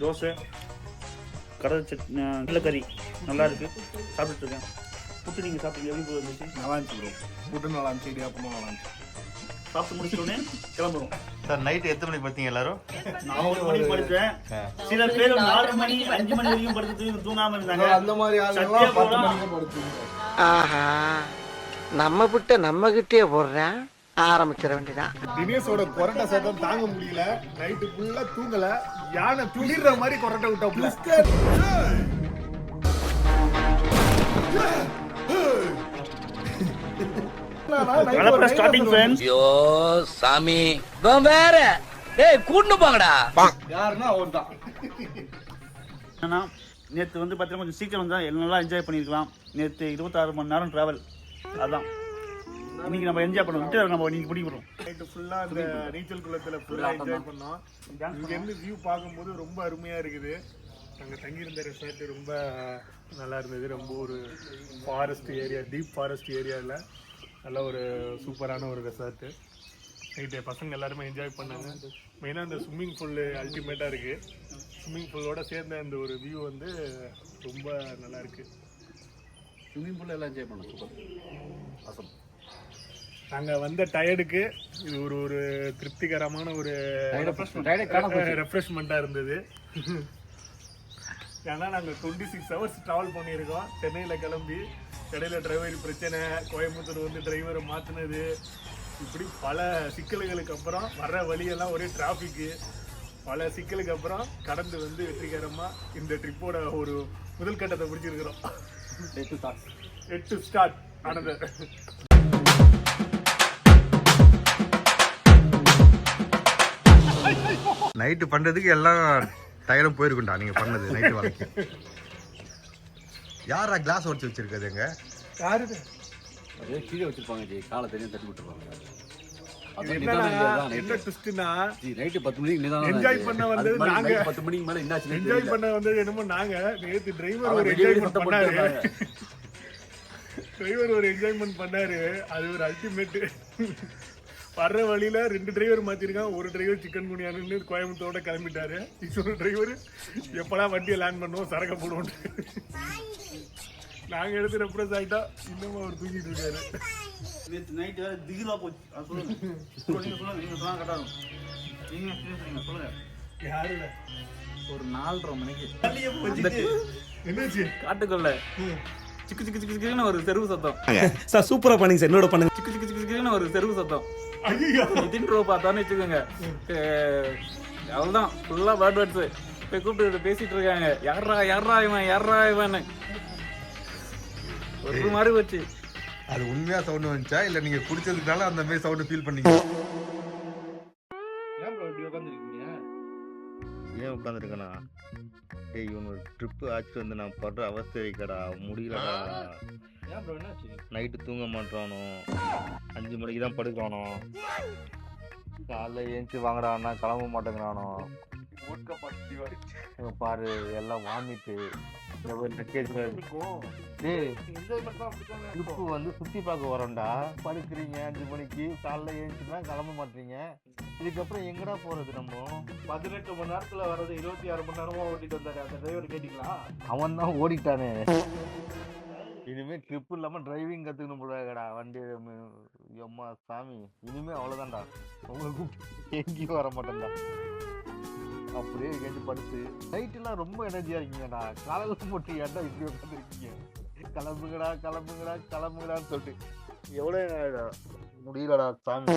தோசை, கடலை சட்னி, கடலக்கறி நல்லா இருக்கு. சாப்பிட்டுட்டு இருக்கேன். புட்டு நீங்கள் சாப்பிட்டீங்க, எப்படி போய் இருந்துச்சு? நல்லா இருந்துச்சு ப்ரோ. புட்டு நல்லா இருந்துச்சு, இடியாப்பமும் நல்லா இருந்துச்சு. சாப்பிட்டு முடிச்சோடனே கிளம்புறோம். சார் நைட்டு எத்தனை மணிக்கு பார்த்தீங்க எல்லாரும்? நான் 1 மணிக்கு படுத்தேன். சில பேர் 4 மணி 5 மணி வரைக்கும் படுத்து தூங்காம இருந்தாங்க. அந்த மாதிரி ஆளுங்கெல்லாம் 10 மணிக்கு படுத்துங்க. ஆஹா, நம்ம கிட்ட நம்ம கிட்டே போடுறேன், ஆரம்பிச்சிட வேண்டியதான். தினேஷோட கொரட்டை சத்தம் தாங்க முடியல. நைட்டு ஃபுல்லா தூங்கல. யானை துளிர்ற மாதிரி கொரட்டை விட்டோம்ல. Starting friends. ஐயோ சாமி, வேற டேய் கூண்டு போங்கடா. யாருன்னா அவர்தான். ஏன்னா நேற்று வந்து பார்த்தீங்கன்னா கொஞ்சம் சீக்கிரம் வந்தால் நல்லா என்ஜாய் பண்ணியிருக்கலாம். நேற்று 26 மணி நேரம் ட்ராவல். அதான் இன்னைக்கு நம்ம என்ஜாய் பண்ணோம். விட்டு நம்ம இன்னைக்கு பிடிக்கிறோம். நைட்டு ஃபுல்லா அந்த நீச்சல் குளத்துல ஃபுல்லா என்ஜாய் பண்ணோம். இங்க இருந்து வியூ பார்க்கும்போது ரொம்ப அருமையா இருக்குது. நாங்கள் தங்கியிருந்த ரெசார்ட் ரொம்ப நல்லா இருந்தது. ரொம்ப ஒரு ஃபாரஸ்ட் ஏரியா, டீப் ஃபாரஸ்ட் ஏரியாவில் நல்ல ஒரு சூப்பரான ஒரு ரெசார்ட்டு. நைட்டு பசங்க எல்லாருமே என்ஜாய் பண்ணாங்க. மெயினாக அந்த ஸ்விம்மிங் பூல் அல்டிமேட்டாக இருக்குது. ஸ்விம்மிங் பூலோட சேர்ந்த அந்த ஒரு வியூ வந்து ரொம்ப நல்லா இருக்குது. ஸ்விம்மிங் பூல் எல்லாம் என்ஜாய் பண்ணோம். Super awesome. நாங்கள் வந்த டயர்டுக்கு இது ஒரு ஒரு திருப்திகரமான ஒரு ரெஃப்ரெஷ்மெண்ட்டாக இருந்தது. ஏன்னா நாங்கள் 26 ஹவர்ஸ் ட்ராவல் பண்ணியிருக்கோம். சென்னையில் கிளம்பி இடையில டிரைவர் பிரச்சனை, கோயம்புத்தூர் வந்து டிரைவரை மாற்றினது, இப்படி பல சிக்கல்களுக்கு அப்புறம் வர்ற வழியெல்லாம் ஒரே டிராஃபிக்கு, பல சிக்கலுக்கு அப்புறம் கடந்து வந்து வெற்றிகரமாக இந்த ட்ரிப்போட ஒரு முதல் கட்டத்தை பிடிச்சிருக்கிறோம். 8 ஸ்டார்ட் ஆனது. நைட்டு பண்ணுறதுக்கு எல்லாம் டயரும் போயிருக்குண்டா நீங்கள் பண்ணது நைட்டு வரைக்கும். யாரா கிளாஸ் உடச்சி வச்சிருக்காது எங்க? யாருது? அதே கீழே வச்சிருப்பாங்க ஜி, காலை தெரியும் தட்டி விட்டுருப்பாங்க. என்ன ட்விஸ்ட்னா நைட்டு 10 மணிக்கு நிதானம் என்ஜாய் பண்ண வந்தது நாங்க. 10 மணிக்கு மேல என்னாச்சு என்ஜாய் பண்ண வந்தது என்னமோ நாங்க. நேத்து டிரைவர் ஒரு என்ஜாய்மென்ட் பண்ணாரு. டிரைவர் ஒரு என்ஜாய்மென்ட் பண்ணாரு. அது ஒரு அல்டிமேட். வர்ற வழியில 2 டிரைவர் மாத்திருக்கான். ஒரு டிரைவர் சிக்கன் குனியான்னு கோயம்புத்தோட கிளம்பிட்டாரு. இன்னொரு டிரைவர் எப்படா வண்டியை லேண்ட் பண்ணுவோம், சரக்க போடுவோம். நாங்க எடுத்து ரெப்ரஸ் ஆகிட்டா இன்னமும் அவர் தூங்கிட்டு இருக்காரு. நேற்று நைட்டு வேறு திகிலாக போச்சு. அது சொல்லுங்க. நீங்கள் சொல்லுங்கள். நீங்கள் சொன்னால் கரெக்டாக இருக்கும். நீங்கள் சொல்லுங்கள். யாருல ஒரு 4:30 மணிக்கு என்னாச்சு? காட்டுக்குள்ள சிக்கு சிக்கு சிக்கு சிக்குன்னு ஒரு தெருவு சத்தம். சார் சூப்பரா பண்ணீங்க சார். என்னோட பண்ணுங்க. சிக்கு சிக்கு சிக்கு சிக்குன்னு ஒரு தெருவு சத்தம். ஐயோ, தின்றோ பார்த்தான்னு வச்சுக்கோங்க. அவ்வளோதான் ஃபுல்லாக பேர்ட் பேர்ட்ஸு போய் கூப்பிட்டு பேசிட்டு இருக்காங்க. யாரா யாரா இவன், யாரா இவன், ஒரு மாதிரி வச்சு. அது உண்மையா சவுண்ட் வந்துச்சா இல்லை நீங்கள் குடிச்சதுனால அந்த மாதிரி சவுண்டு ஃபீல் பண்ணீங்க? ஏன் ப்ரோ இப்படி உட்காந்துருக்கீங்க? ஏன் உட்காந்துருக்கேண்ணா? ஏய் இவன் ஒரு ட்ரிப்பு ஆச்சு வந்து நான் படுற அவஸ்தை இருக்கடா, முடியலடா. ஏன் ப்ரோ என்னாச்சு? நைட்டு தூங்க மாட்டானோ, 5 மணிக்கு தான் படுக்கிறானோ, காலைல ஏஞ்சி வாங்கடான்னா கிளம்ப மாட்டேங்கிறானோ, பாரு எல்லாம் வாமிட்டு ட்ரிப்பு வந்து சுற்றி பார்க்க வரோம்டா. படுக்கிறீங்க 5 மணிக்கு, காலைல ஏஞ்சினா கிளம்ப மாட்டீங்க. இதுக்கப்புறம் எங்கடா போறது? நம்ம 18 மணி நேரத்துல வர்றது 26 மணி நேரமா ஓட்டிட்டு வந்தாரு அந்த டிரைவர். கேட்டீங்களா? அவன் தான் ஓடிட்டானே. இனிமே ட்ரிப் இல்லாம டிரைவிங் கத்துக்கணும் போலடா வண்டி. அம்மா சாமி, இனிமே அவ்வளவுதான்டா. உங்களுக்கு எங்கேயும் வர மாட்டேன்டா. அப்படியே எங்கேயாச்சு படுத்து நைட்டுலாம் ரொம்ப எனர்ஜியா இருக்கீங்கடா. காலையில போட்டு ஏன்டா இப்படி உட்காந்துருக்கீங்க? கிளம்புங்கடா கிளம்புங்கடா கிளம்புங்கடான்னு சொல்லிட்டு எவ்வளோ முடியலடா சாமி.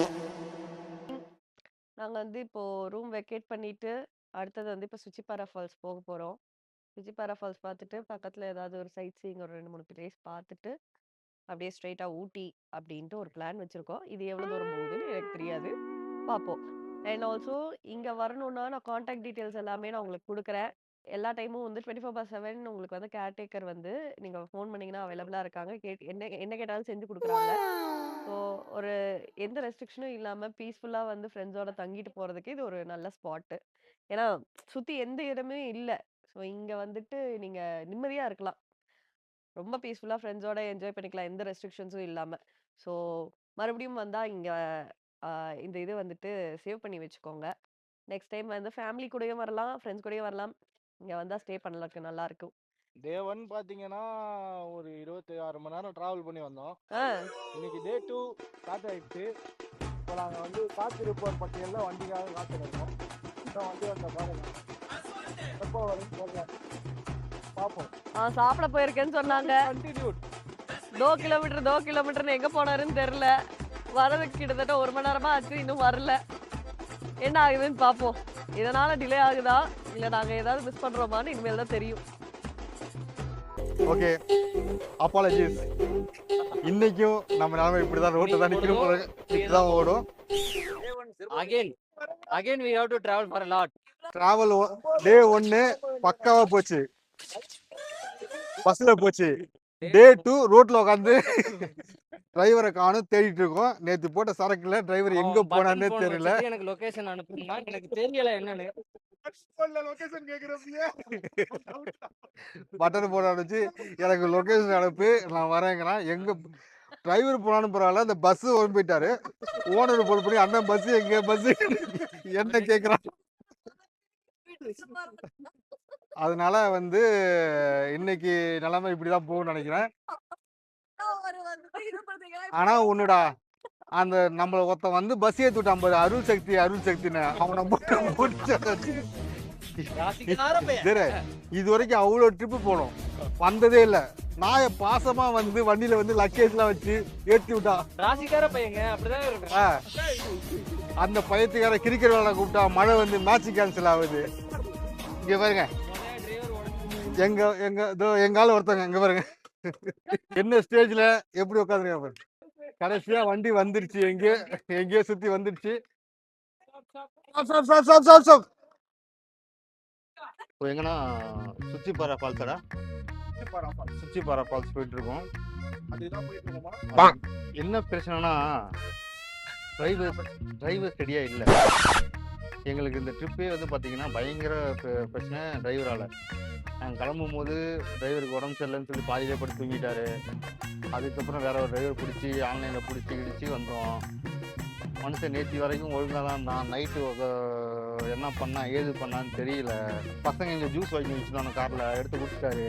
நாங்கள் வந்து இப்போது ரூம் வெக்கேட் பண்ணிவிட்டு அடுத்தது வந்து இப்போ சுச்சிப்பாரா ஃபால்ஸ் போக போகிறோம். சுச்சிப்பாரா ஃபால்ஸ் பார்த்துட்டு பக்கத்தில் ஏதாவது ஒரு சைட் சீயிங் ஒரு 2-3 பிளேஸ் பார்த்துட்டு அப்படியே ஸ்ட்ரைட்டாக ஊட்டி அப்படின்ட்டு ஒரு பிளான் வச்சுருக்கோம். இது எவ்வளோ தூரம் போகுதுன்னு எனக்கு தெரியாது, பார்ப்போம். அண்ட் ஆல்சோ இங்கே வரணுன்னா நான் காண்டாக்ட் டீட்டெயில்ஸ் எல்லாமே நான் உங்களுக்கு கொடுக்குறேன். எல்லா டைமும் வந்து 24/7 உங்களுக்கு வந்து கேர்டேக்கர் வந்து நீங்கள் ஃபோன் பண்ணிங்கன்னா அவைலபிளாக இருக்காங்க. என்ன என்ன கேட்டாலும் செஞ்சு கொடுக்குறாங்க. ஸோ ஒரு எந்த ரெஸ்ட்ரிக்ஷனும் இல்லாமல் பீஸ்ஃபுல்லாக வந்து ஃப்ரெண்ட்ஸோட தங்கிட்டு போகிறதுக்கு இது ஒரு நல்ல ஸ்பாட்டு. ஏன்னா சுற்றி எந்த இடமே இல்லை. ஸோ இங்கே வந்துட்டு நீங்கள் நிம்மதியாக இருக்கலாம். ரொம்ப பீஸ்ஃபுல்லாக ஃப்ரெண்ட்ஸோட என்ஜாய் பண்ணிக்கலாம், எந்த ரெஸ்ட்ரிக்ஷன்ஸும் இல்லாமல். ஸோ மறுபடியும் வந்தால் இங்கே இந்த இது வந்துட்டு சேவ் பண்ணி வச்சுக்கோங்க. நெக்ஸ்ட் டைம் வந்து ஃபேமிலி கூடயும் வரலாம், ஃப்ரெண்ட்ஸ் கூடயும் வரலாம். இங்க வந்தா ஸ்டே பண்ணலக்கு நல்லா இருக்கும். டே 1 பாத்தீங்கன்னா ஒரு 26 மணி நேரம் டிராவல் பண்ணி வந்தோம். ஆ. இன்னைக்கு டே 2 ஸ்டார்ட் ஆயிடுச்சு. இப்போ நாங்கள் வந்து காத்திருப்போர் பட்டியலில் வண்டிக்காக காத்திருக்கோம். இப்போ வண்டி வந்த பாருங்க எப்போ வரும் தெரியல. பார்ப்போம். சாப்பிட போயிருக்கேன்னு சொன்னாங்க. கண்டினியூட் 2 கிலோமீட்டர்னு எங்க போனாருன்னு தெரியல. வரதுக்கு கிட்டத்தட்ட 1 மணி நேரமா ஆச்சு, இன்னும் வரல. என்ன ஆகுதுன்னு பார்ப்போம். இதனால டிலே ஆகுதா இல்ல நாங்க ஏதாவது மிஸ் பண்றோமான்னு இனிமேல் தான் தெரியும். Okay, apologies. இன்னைக்கும் நம்ம நிலைமை இப்படிதான், ரோட்டு தான் நிற்கணும் போல, இப்படிதான் ஓடும். Again we have to travel for a lot. Travel day 1 பக்காவா போச்சு, பஸ்ல போச்சு. டே 2 ரோட்ல உட்காந்து டிரைவரை காணும் தேடிட்டு இருக்கோம். நேத்து போட்ட சரக்குல டிரைவர் எங்க போனானே தெரியல. எனக்கு லொகேஷன் அனுப்புனா எனக்கு தெரியல என்னன்னு. பட்டன் போட அனுப்பிச்சு எனக்கு லொகேஷன் அனுப்பு நான் வரேங்கிறான். எங்க டிரைவர் போனாலும் பரவாயில்ல, அந்த பஸ் ஓடி போயிட்டாரு. ஓனர் போல் பண்ணி அண்ணன் பஸ் எங்க பஸ் என்ன கேக்குறான். அதனால வந்து இன்னைக்கு நிலைமை இப்படிதான் போகும்னு நினைக்கிறேன். ஆனா ஒண்ணுடா, அந்த நம்மள ஒருத்தன் வந்து பஸ் ஏத்தி விட்டான் பாரு, அருள் சக்தின்னு அவனை போட்டு இது வரைக்கும் அவ்வளோ ட்ரிப்பு போனோம், வந்ததே இல்லை. நாய பாசமா வந்து வண்டியில வந்து லக்கேஜ்லாம் வச்சு ஏற்றி விட்டான். ராசிக்கார பையங்க அப்படிதான் இருக்கு. அந்த பையத்துக்கார கிரிக்கெட் விளையாட கூப்பிட்டா மழை வந்து மேட்ச் கேன்சல் ஆகுது. இங்க பாருங்க, எங்கால ஒருத்தங்க இங்க பாருங்க என்ன ஸ்டேஜ்ல எப்படி உட்காந்துருக்க பாருங்க. கடைசியா வண்டி வந்துருச்சு, எங்கேயோ சுத்தி வந்துருச்சு. எங்கன்னா சுச்சிப்பாறை ஃபால்ஸடா, சுச்சிப்பாறை ஃபால்ஸ் போயிட்டு இருக்கோம். என்ன பிரச்சனைனா டிரைவர் சரியா இல்லை. எங்களுக்கு இந்த ட்ரிப்பே வந்து பார்த்தீங்கன்னா பயங்கர பிரச்சனை டிரைவரால். நாங்கள் கிளம்பும் போது டிரைவருக்கு உடம்பு சரியில்லைன்னு சொல்லி பாதியிலே படுத்து தூங்கிட்டாரு. அதுக்கப்புறம் வேற ஒரு டிரைவர் பிடிச்சி ஆன்லைனில் பிடிச்சி இடிச்சு வந்தோம். மனுஷன் நேற்று வரைக்கும் ஒழுங்காக தான் இருந்தான். நைட்டு என்ன பண்ணா ஏது பண்ணான்னு தெரியல. பசங்க இங்கே ஜூஸ் வாங்கி வச்சுருந்தாங்க, காரில் எடுத்து குடிச்சிட்டாரு.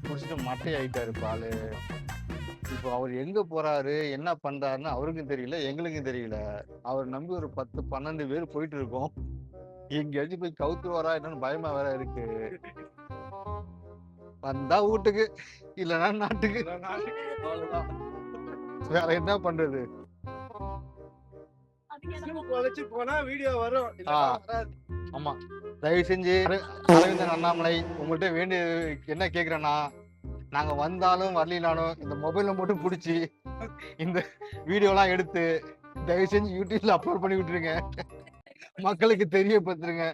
குடிச்சிட்டு மட்டை ஆகிட்டாரு பால். இப்போ அவர் எங்கே போகிறாரு என்ன பண்ணுறாருன்னு அவருக்கும் தெரியல, எங்களுக்கும் தெரியல. அவர் நம்பி ஒரு 10-12 பேர் போயிட்டு இருக்கோம். எங்கேயாச்சும் போய் கவுத்துருவாரா என்னன்னு பயமா வேற இருக்கு. வந்தா வீட்டுக்கு, இல்லைன்னா நாட்டுக்கு, வேற என்ன பண்றது. போனா வீடியோ வரும். ஆமா, தயவு செஞ்சு அரவிந்தன் அண்ணாமலை உங்கள்கிட்ட வேண்டிய என்ன கேக்குறேன்னா, நாங்க வந்தாலும் வரலினாலும் இந்த மொபைலை மட்டும் பிடிச்சி இந்த வீடியோலாம் எடுத்து தயவு செஞ்சு யூடியூப்ல அப்லோட் பண்ணி விட்டுருங்க, மக்களுக்கு தெரியப்படுத்துருங்க.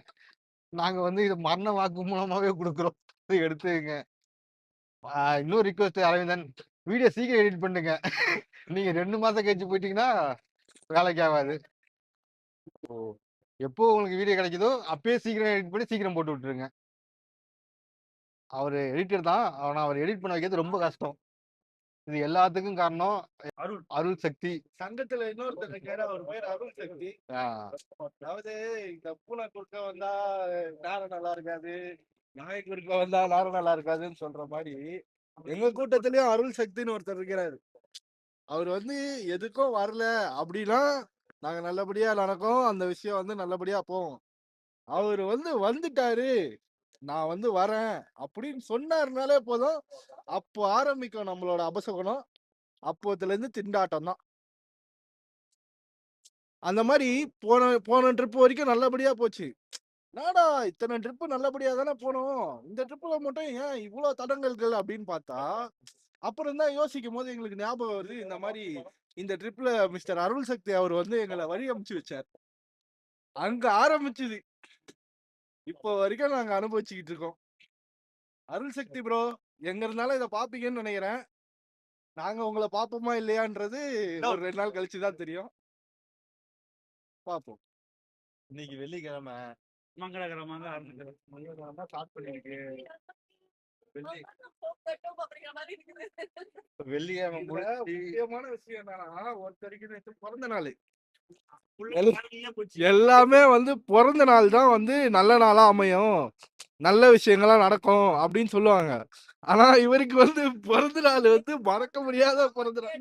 நாங்க வந்து இது மரண வாக்கு மூலமாவே கொடுக்குறோம், எடுத்துங்க. இன்னொரு ரிக்வெஸ்ட் அரவிந்தன், வீடியோ சீக்கிரம் எடிட் பண்ணுங்க. நீங்க 2 மாசம் கழிச்சு போயிட்டீங்கன்னா வேலைக்கு ஆகாது. எப்போ உங்களுக்கு வீடியோ கிடைக்குதோ அப்பயே சீக்கிரம் எடிட் பண்ணி சீக்கிரம் போட்டு விட்டுருங்க. அவரு எடிட்டர் தான், ஆனா அவர் எடிட் பண்ண வைக்கிறது ரொம்ப கஷ்டம். இது எல்லாத்துக்கும் காரணம் அருள் சக்தி. சங்கத்துல இன்னொருத்தர் கேட ஒரு பேர் அருள் சக்தி. அதாவது இந்த பூனை குறுக்க வந்தா நேரம் நல்லா இருக்காது, நாய் குறுக்க வந்தா நேரம் நல்லா இருக்காதுன்னு சொல்ற மாதிரி எங்க கூட்டத்திலயும் அருள் சக்தின்னு ஒருத்தர் இருக்கிறாரு. அவர் வந்து எதுக்கும் வரல அப்படின்னா நாங்க நல்லபடியா நடக்கும், அந்த விஷயம் வந்து நல்லபடியா போவோம். அவர் வந்து வந்துட்டாரு, நான் வந்து வரேன் அப்படின்னு சொன்னாருனாலே போதும், அப்போ ஆரம்பிக்கும் நம்மளோட அபசகுணம். அப்போத்துல இருந்து திண்டாட்டம் தான். அந்த மாதிரி போன ட்ரிப் வரைக்கும் நல்லபடியா போச்சு. நாடா இத்தனை ட்ரிப்பு நல்லபடியா தானே போனோம், இந்த ட்ரிப்ல மட்டும் ஏன் இவ்வளவு தடங்கல்கள் அப்படின்னு பார்த்தா அப்புறம் தான் யோசிக்கும் போது எங்களுக்கு ஞாபகம் வருது, இந்த மாதிரி இந்த ட்ரிப்ல மிஸ்டர் அருள் சக்தி அவர் வந்து எங்களை வழி அனுப்பிச்சு வச்சார். அங்க ஆரம்பிச்சுது, இப்போ வரைக்கும் நாங்க அனுபவிச்சுக்கிட்டு இருக்கோம். அருள் சக்தி ப்ரோ எங்க இருந்தாலும் இதை பாப்பீங்கன்னு நினைக்கிறேன். நாங்க உங்களை பாப்போமா இல்லையான்றது ஒரு 2 நாள் கழிச்சுதான் தெரியும். பாப்போம். இன்னைக்கு வெள்ளிக்கிழமை, மங்களகரமாக ஸ்டார்ட் பண்ணிருக்கு. வெள்ளிக்கிழமை முக்கியமான விஷயம் என்னன்னா, ஒருத்தருக்கு பிறந்த நாள். எல்லாமே வந்து பிறந்த நாள் தான் வந்து நல்ல நாளா அமையும், நல்ல விஷயங்கள்லாம் நடக்கும் அப்படின்னு சொல்லுவாங்க. ஆனா இவருக்கு வந்து பிறந்த நாள் வந்து மறக்க முடியாத பிறந்த நாள்.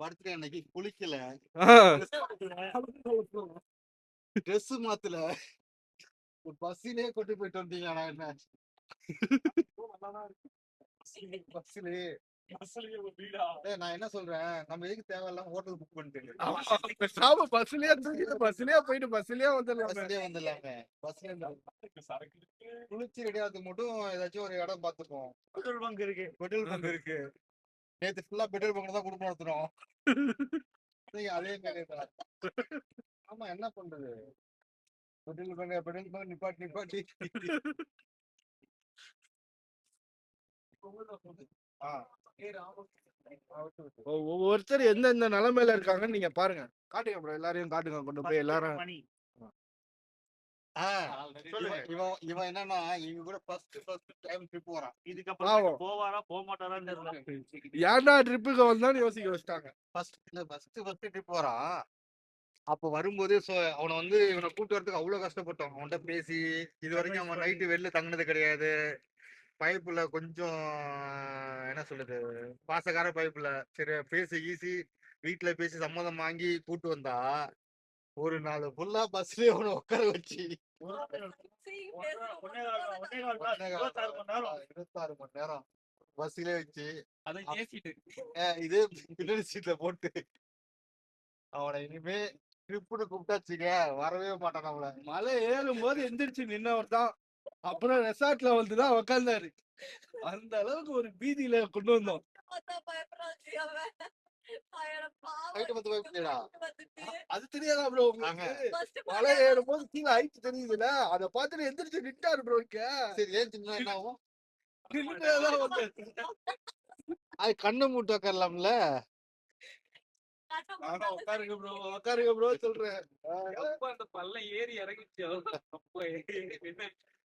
பர்த்டே அன்னைக்கு குளிக்கல, ஆ. ட்ரெஸ் மாத்தல, பஸ்ஸிலே கொண்டு போயிட்டு வந்தீங்க. நான் என்ன பஸ்ஸிலே நான் என்ன சொல்றேன், நம்ம எதுக்கு தேவையில்லாம ஹோட்டல் புக் பண்ணிட்டு பேசாம பஸ்லயே தூக்கிட்டு பஸ்லயே போயிட்டு பஸ்லயே வந்துடலாமே. பஸ்லயே வந்துடலாமே. பஸ்ல குளிச்சு ரெடி ஆகிறதுக்கு மட்டும் ஏதாச்சும் ஒரு இடம் பார்த்துப்போம். பெட்ரோல் பங்க் இருக்கு. பெட்ரோல் பங்க் இருக்கு. நேத்து ஃபுல்லா பெட்ரோல் பங்க் தான் குடும்பம் நடத்துறோம். நீங்க அதே மாதிரி தான். ஆமா, என்ன பண்றது, பெட்ரோல் பங்க் நிப்பாட்டி ஆ. ஒவ்வொருத்தர் எந்தெந்த நிலைமையில இருக்காங்கன்னு நீங்க பாருங்க. காட்டுங்க ப்ரோ, எல்லாரையும் காட்டுங்க, கொண்டு போய் எல்லாரும். மணி. இவன் இவன் என்னன்னா இவங்க கூட ஃபர்ஸ்ட் டைம் ட்ரிப் போறான். இதுக்கப்புறம் பாவம். போவாரா போக மாட்டாரான்னு தெரியல. ஏன்டா ட்ரிப்புக்கு வந்தான்னு யோசிக்க வச்சுட்டாங்க. ஃபர்ஸ்ட் ட்ரிப் போறான். அப்போ வரும்போது அவனை வந்து இவனை கூட்டு வரதுக்கு அவ்வளவு கஷ்டப்பட்டோம். அவன்கிட்ட பேசி இது வரைக்கும் அவன் நைட்டு வெளில தங்கினது கிடையாது. பைப்புல கொஞ்சம் என்ன சொல்றது, பாசக்கார பைப்புல சரி பேசி ஈசி வீட்டுல பேசி சம்மதம் வாங்கி கூட்டு வந்தா ஒரு நாள் ஃபுல்லா பஸ்லயே அவனை உட்கார வச்சு 26 மணி நேரம் பஸ்லயே வச்சு அதை ஏசிட்டு இதே பின்னாடி சீட்ல போட்டு அவனை இனிமே ட்ரிப்புன்னு கூப்பிட்டாச்சுங்க வரவே மாட்டான். நம்மள மலை ஏறும் போது எந்திரிச்சு நின்னவர் தான். அப்புறம் ரெசார்ட்ல வந்துதான் உக்காந்தாரு. அந்த அளவுக்கு ஒரு பீதியில கொண்டு வந்தோம். நைட்டு வந்து போய்டா. அது தெரியாதா ப்ரோ உங்களுக்கு? மலை ஏறும் போது கீழே ஹைட் தெரியுதுல, அதை பார்த்துட்டு எந்திரிச்சு நிட்டாரு ப்ரோ. சரி ஏன் சின்ன என்ன ஆகும், நின்னுதான் வந்து அது கண்ணை மூட்டு உட்காரலாம்ல. உட்காருங்க ப்ரோ, உட்காருங்க ப்ரோ சொல்றேன். எப்ப அந்த பள்ளம் ஏறி இறங்கிச்சோ அப்ப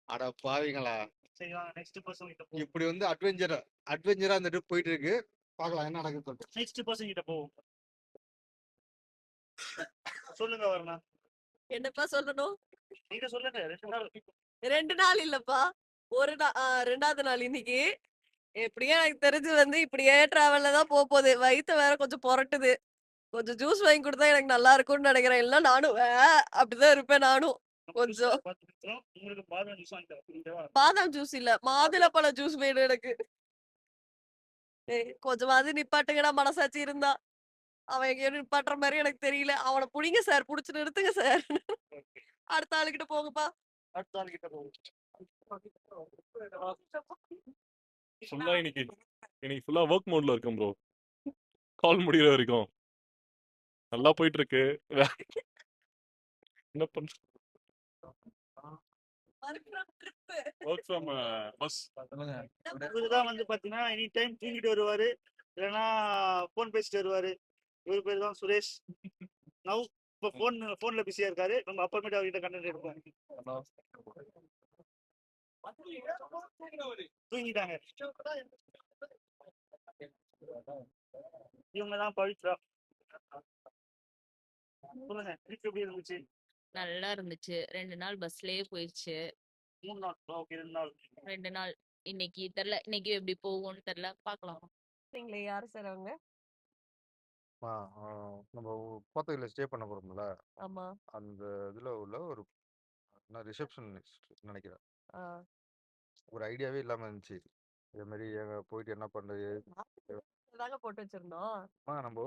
அட பாவிங்களா, சரி வாங்க நெக்ஸ்ட் பர்சன் கிட்ட போ. இப்படி வந்து அட்வென்ச்சரா அந்த ட்ரிப் போயிட்டு இருக்கு. பார்க்கலாம் என்ன நடக்குது சொல்லிட்டு. நெக்ஸ்ட் பர்சன் கிட்ட போவோம். சொல்லுங்க வரணா. என்னப்பா சொல்லணும்? நீங்க சொல்லுங்க. 2 நாள் 2 நாள் இல்லப்பா. ஒரு 2வது நாள் இன்னைக்கு. எப்படியே எனக்கு தெரிஞ்சு வந்து இப்படியே டிராவல்ல தான் போகுது. வயித்த வேற கொஞ்சம் புரட்டுது. கொஞ்சம் ஜூஸ் வாங்கி குடுத்தா எனக்கு நல்லா இருக்கும்னு நினைக்கிறேன். இல்ல நானும் அப்படிதான் இருப்பேன் நானும். கொஞ்சம் உங்களுக்கு பாதாம் ஜூஸ் வாங்கி தரேன். பாதாம் ஜூஸ் இல்ல, மாதுளப்பழ ஜூஸ் வேணும் எனக்கு. கொஞ்சமாவது நிப்பாட்டுங்கடா மனசாட்சி இருந்தா. அவன் எங்கேயோ நிப்பாட்டுற மாதிரி எனக்கு தெரியல. அவனை புடிங்க சார், புடிச்சு நிறுத்துங்க சார். அடுத்த ஆளுகிட்ட போங்கப்பா. அடுத்த ஆள் கிட்ட போவோம். ஃபுல்லா இன்னைக்கு ஃபுல்லா ஒர்க் மோட்ல இருக்கேன் ப்ரோ. கால் முடியற வரைக்கும் நல்லா போயிட்டு இருக்கு. என்ன பண்ற, ஒர்க் ஃப்ரம் பஸ். இவருதான் வந்து பாத்தீங்கன்னா எனி டைம் தூங்கிட்டு வருவாரு, இல்லைன்னா போன் பேசிட்டு வருவாரு. இவரு பேர் தான் சுரேஷ். நவ் இப்போ போன்ல பிஸியா இருக்காரு. நம்ம அப்புறமேட்டு அவர்கிட்ட கண்டென்ட் எடுப்போம். தூங்கிட்டாங்க. இவங்க தான் பவித்ரா. சொல்லுங்க ட்ரிப் எப்படி இருந்துச்சு? நல்லா இருந்துச்சு. 2 நாள் பஸ்லயே போயிடுச்சு. 3 நாள். ஓகே 2 நாள். 2 நாள். இன்னைக்கு தெரியல. இன்னைக்கு எப்படி போகும்னு தெரியல. பார்க்கலாம். நீங்களே யாரு சார் அவங்க? நம்ம கோத்தகிரில ஸ்டே பண்ண போறோம்ல, ஆமா. அந்த இதுல உள்ள ஒரு ரிசப்ஷனிஸ்ட் நினைக்கிறேன். ஆ. ஒரு ஐடியாவே இல்லாம இருந்துச்சு. இதே மாதிரி போயிட்டு என்ன பண்றது. தாங்க போட்டு வச்சிருந்தோம். நம்ம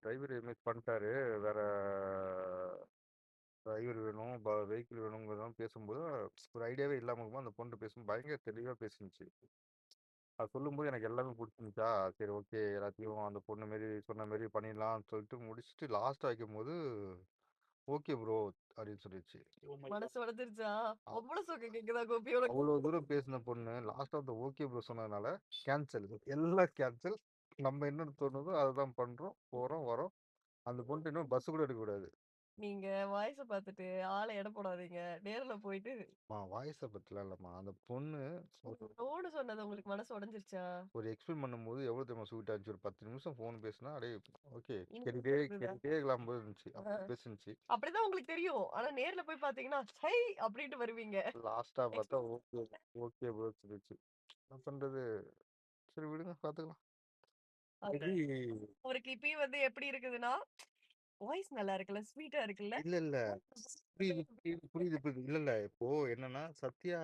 டிரைவர் மிஸ் பண்ணிட்டாரு, வேற டிரைவர் வேணும், வெஹிக்கிள் வேணுங்கிறதெல்லாம் பேசும்போது ஒரு ஐடியாவே இல்லாம இருக்கும்போது அந்த பொண்ணு பேசும்போது பயங்கர தெளிவா பேசுனுச்சு. அது சொல்லும்போது எனக்கு எல்லாமே பிடிச்சிருந்துச்சா, சரி ஓகே எல்லாத்தையும் அந்த பொண்ணு மாரி சொன்ன மாரி பண்ணிடலாம்னு சொல்லிட்டு முடிச்சுட்டு லாஸ்ட் வைக்கும்போது ஓகே ப்ரோ அப்படின்னு சொல்லிடுச்சு. மனசு உடைஞ்சிருச்சா? அவ்வளவு சோகம் கேக்குதா கோபி உனக்கு? அவ்வளோ தூரம் பேசின பொண்ணு லாஸ்ட் அந்த ஓகே ப்ரோ சொன்னதுனால கேன்சல், எல்லாம் கேன்சல். நம்ம என்ன தோணுதோ அதை தான் பண்றோம், போறோம் வரோம். அந்த பொண்ணு இன்னும் பஸ் கூட எடுக்கக்கூடாது. நீங்க வாய்ஸ பார்த்துட்டு ஆள எடை போடாதீங்க. நேர்ல போயிட்டு வாய்ஸை பற்றிலாம் இல்லைம்மா. அந்த பொண்ணு ஒரு நோன்னு சொன்னது உங்களுக்கு மனசு உடைஞ்சிருச்சா? ஒரு எக்ஸ்பிளைன் பண்ணும்போது எவ்வளோ தெரியுமா ஸ்வீட் ஆச்சு. ஒரு 10 நிமிஷம் ஃபோன் பேசினா அப்படியே ஓகே இனிப்பு கேட்டுட்டே இருந்ததா? கேட்டுட்டே இருக்கலாம் போது இருந்துச்சு. ஆ. அப்படி பேசிருந்துச்சு. அப்படிதான் உங்களுக்கு தெரியும். ஆனா நேர்ல போய் பார்த்தீங்கன்னா, "சை" அப்படின்ட்டு வருவீங்க. லாஸ்ட்டாக பார்த்தா எக்ஸ்பீரியன்ஸ் ஓகே ஓகே ப்ரோ சொல்லிச்சு. என்ன பண்ணுறது, சரி விடுங்க பார்த்துக்கலாம். அது மேபி அவருக்கு இப்பயும் வந்து எப்படி இருக்குதுன்னா, வாய்ஸ் நல்லா இருக்குல்ல, ஸ்வீட்டா இருக்குல்ல. இல்ல இல்ல புரியுது புரியுது புரியுது புரியுது. இல்ல இல்ல இப்போ என்னன்னா சத்யா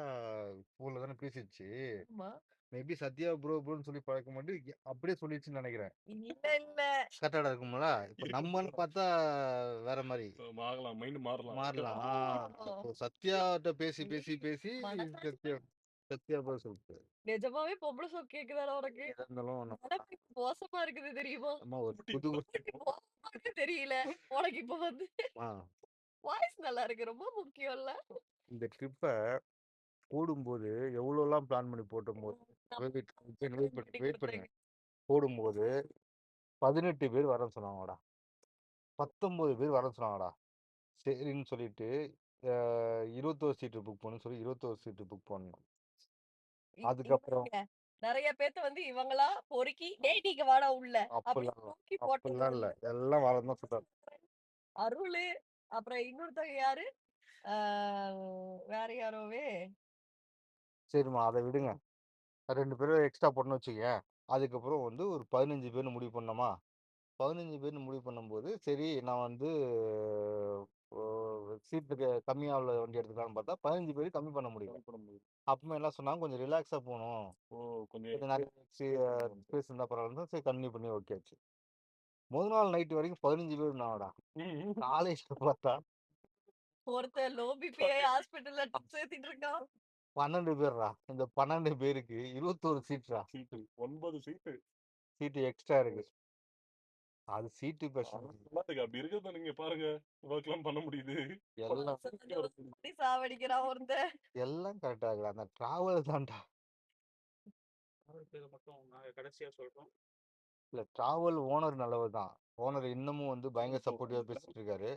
போன்ல தானே பேசிச்சு. ஆமா. மேபி சத்யா ப்ரோ ப்ரோன்னு சொல்லி பழக்க மாட்டு அப்படியே சொல்லிடுச்சுன்னு நினைக்கிறேன். இல்ல, இல்ல. கரெக்டாக இருக்கும்ல. இப்போ நம்மன்னு பார்த்தா வேற மாதிரி ஆகலாம், மைண்ட் மாறலாம். மாறலாம். ஓ! இப்போ சத்யாட்ட பேசி பேசி பேசி மனசாட்சி சத்யா சத்யா ப்ரோ சொல்லிட்டு நிஜமாவே பொம்பள சோக்கு கேக்குதாடா உனக்கு? இருந்தாலும் நிலைமை மோசமா இருக்குது தெரியுமா? நம்ம ஒரு புது மோசமா இருக்கு தெரியல. உனக்கு இப்ப வந்து ஆ, வாய்ஸ் நல்லா இருக்கு. ரொம்ப முக்கியம்ல. இந்த ட்ரிப்பை போடும்போது எவ்வளோலாம் பிளான் பண்ணி போட்டும் போது வெயிட் வெயிட் பண்ணுங்க. போடும்போது 18 பேர் வரேன்னு சொன்னாங்கடா. 19 பேர் வரேன்னு சொன்னாங்கடா. சரின்னு சொல்லிட்டு 21 சீட்டு புக் பண்ணு சொல்லி 21 சீட்டு புக் பண்ணோம். அதுக்கப்புறம் இவங்க நெறைய பேத்த வந்து இவங்களா பொறுக்கி, "டேய் நீங்க வாடா உள்ள" அப்படின்னு அப்பெல்லாம் தூக்கி அப்படிலாம் இல்லை, போட்டது. எல்லாம் வரேன்னு தான் சொல்றாரு. அருளு, அப்புறம் இன்னொருத்தவங்க யாரு? ஆ, வேற யாரோவே சரிம்மா அதை விடுங்க. 2 பேரும் எக்ஸ்ட்ரா போட்டோன்னு வச்சுக்கங்க. அதுக்கப்புறம் வந்து ஒரு 15 பேர்னு முடிவு பண்ணோமா. 15 பேர்னு முடிவு பண்ணும்போது சரி நான் வந்து சீட்டுக்கு கம்மியாக உள்ள வண்டி எடுத்துக்கலாம்னு பார்த்தா 15 பேர் கம்மி பண்ண முடியும். அப்பவுமே எல்லாம் சொன்னாங்க கொஞ்சம் ரிலாக்ஸாக போகணும், கொஞ்சம் கொஞ்சம் நிறைய ஸ்பேஸ் இருந்தால் பரவாயில்ல சரி கம்மி பண்ணி ஓகே ஆச்சு. முதல் நாள் நைட் வரைக்கும் 15 பேர் நான்டா. காலேஜ்ல பார்த்தா ஒருத்தன் லோ பிபி ஹாஸ்பிட்டல்ல சேர்த்திட்டு இருக்கான். 12 பேர்ரா. இந்த 12 பேருக்கு 21 சீட்ரா. சீட்டு 9 சீட்டு. சீட்டு எக்ஸ்ட்ரா இருக்கு. அது சீட்டு பிரச்சனை. அப்படி இருக்கிறத நீங்க பாருங்க, ஒர்க்லாம் பண்ண முடியுது. எல்லாம் அப்படி சாவடிக்கிறான் ஒருத்தன். எல்லாம் கரெக்டா இருக்கு. அந்த டிராவல் தான்டா. மட்டும் நாங்க கடைசியா சொல்றோம். இல்ல டிராவல் ஓனர் நல்லவர் தான். ஓனர் இன்னமும் வந்து பயங்கர சப்போர்ட்டிவா பேசிட்டு இருக்காரு.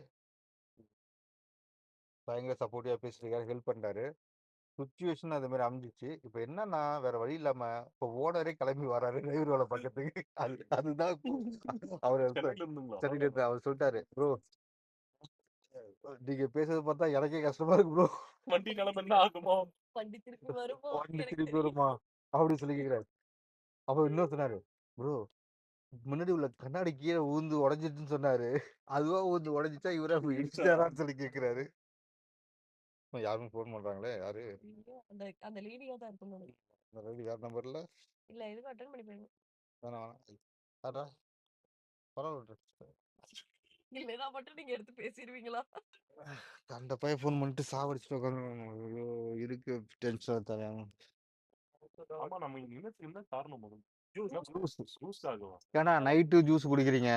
பயங்கர சப்போர்ட்டிவா பேசிட்டு இருக்காரு, ஹெல்ப் பண்றாரு. சுச்சுவேஷன் அது மாதிரி அமைஞ்சிச்சு. இப்போ என்னன்னா வேற வழி இல்லாம இப்போ ஓனரே கிளம்பி வராரு டிரைவர் வேலை பக்கத்துக்கு. அதுதான் அவர் சென்னையில இருந்து அவர் சொல்லிட்டாரு, ப்ரோ நீங்க பேசுறது பார்த்தா எனக்கே கஷ்டமா இருக்கு ப்ரோ. வண்டி நிலைமை என்ன ஆகுமோ? வண்டி திருப்பி வருமோ வண்டி எனக்கு திருப்பி தெரியல. வருமா அப்படி சொல்லி கேட்கிறாரு. அப்ப இன்னும் சொன்னாரு, ப்ரோ முன்னாடி உள்ள கண்ணாடி கீழே ஊந்து உடஞ்சிட்டுன்னு சொன்னாரு. அதுவா ஊந்து உடஞ்சிச்சா இவரா இடிச்சிட்டாரான்னு சொல்லி கேட்கிறாரு. யாரும் ஃபோன் பண்றாங்களே யாரு? ஐயோ, அந்த அந்த லேடியா தான் இருக்கும் நினைக்கிறேன். இந்த லேடி வேற நம்பர்ல இல்ல எதுவும் அட்டன் பண்ணி போயிருங்க. வேணாம் வேணாம். அடா பரவாயில்ல. இல்லைன்னா மட்டும் நீங்க எடுத்து பேசிடுவீங்களா? அந்த பையன் ஃபோன் பண்ணிட்டு சாவடிச்சுட்டு உட்காந்து ஐயோ இருக்கு டென்ஷன் தரேன். ஆமா, நம்ம இங்க நின்னதுக்கு என்ன காரணம் முதல்ல? ஜூஸ் ஆகுமா? ஏன்னா நைட்டு ஜூஸ் குடிக்கிறீங்க,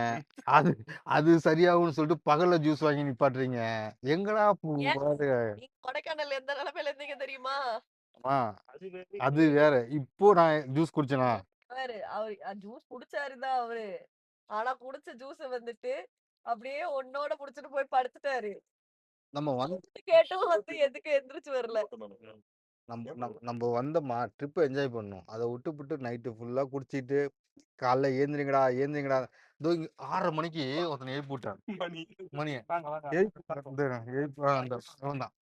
அது அது சரியாகும்னு சொல்லிட்டு பகல்ல ஜூஸ் வாங்கி நிப்பாட்டுறீங்க. எங்கடா ஏன் நீங்க கொடைக்கானல்ல எந்த நிலைமையில இருந்தீங்க தெரியுமா? அது வேற. இப்போ நான் ஜூஸ் குடிச்சேனா பாரு அவரு ஜூஸ் குடிச்சாருதான் அவரு. ஆனா குடிச்ச ஜூஸ வந்துட்டு அப்படியே ஒன்னோட புடிச்சிட்டு போய் படுத்துட்டாரு. நம்ம வந்து கேட்டும் வந்து எதுக்கு எந்திரிச்சு வரல. நம்ம வந்தோமா ட்ரிப் என்ஜாய் பண்ணோம். அதை விட்டுப்புட்டு நைட்டு ஃபுல்லா குடிச்சிட்டு காலைல ஏந்திரிங்கடா ஏந்திரிங்கடா. இதோ 6:30 மணிக்கு ஒருத்தனை எழுப்பி விட்டான். மணியை அந்த அவன் தான்.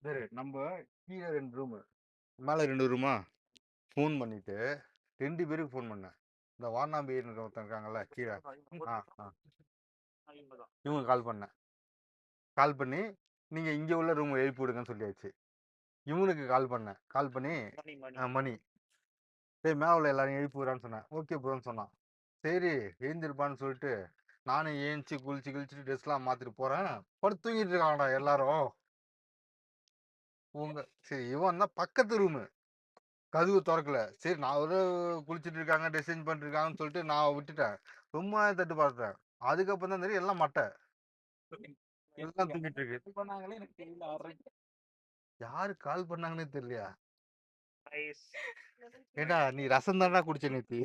சரி நம்ம கீழே 2 ரூமு மேலே 2 ரூமா ஃபோன் பண்ணிட்டு 2 பேருக்கு ஃபோன் பண்ணேன். இந்த வாரணாம்பின்னு ஒருத்தன் இருக்காங்கல்ல கீழே, இவங்க கால் பண்ணேன். கால் பண்ணி நீங்கள் இங்கே உள்ள ரூம் எழுப்பி விடுங்கன்னு சொல்லியாச்சு. இவனுக்கு கால் பண்ணேன். கால் பண்ணி மணி சரி மேலே எல்லாரும் எழுப்பி விடுறான்னு சொன்னேன். ஓகே ப்ரோன்னு சொன்னான். சரி எழுந்திருப்பான்னு சொல்லிட்டு நானும் ஏஞ்சி குளிச்சுட்டு ட்ரெஸ்லாம் மாற்றிட்டு போகிறேன். படுத்து தூங்கிட்டு இருக்காங்கடா எல்லாரும். சரி இவன் தான் பக்கத்து ரூமு கதவு திறக்கல. சரி நான் ஒரு குளிச்சுட்டு இருக்காங்க ட்ரெஸ் சேஞ்ச் பண்ணிட்டு இருக்காங்கன்னு சொல்லிட்டு நான் விட்டுட்டேன். ரொம்ப தட்டு பார்த்தேன். அதுக்கப்புறம் தான் தெரியும் எல்லாம் மட்டை எல்லாம் தூங்கிட்டு இருக்கு. யாரு கால் பண்ணாங்கன்னே தெரியலையா? நைஸ். ஏண்டா நீ ரசம் தான்டா குடிச்ச நேத்து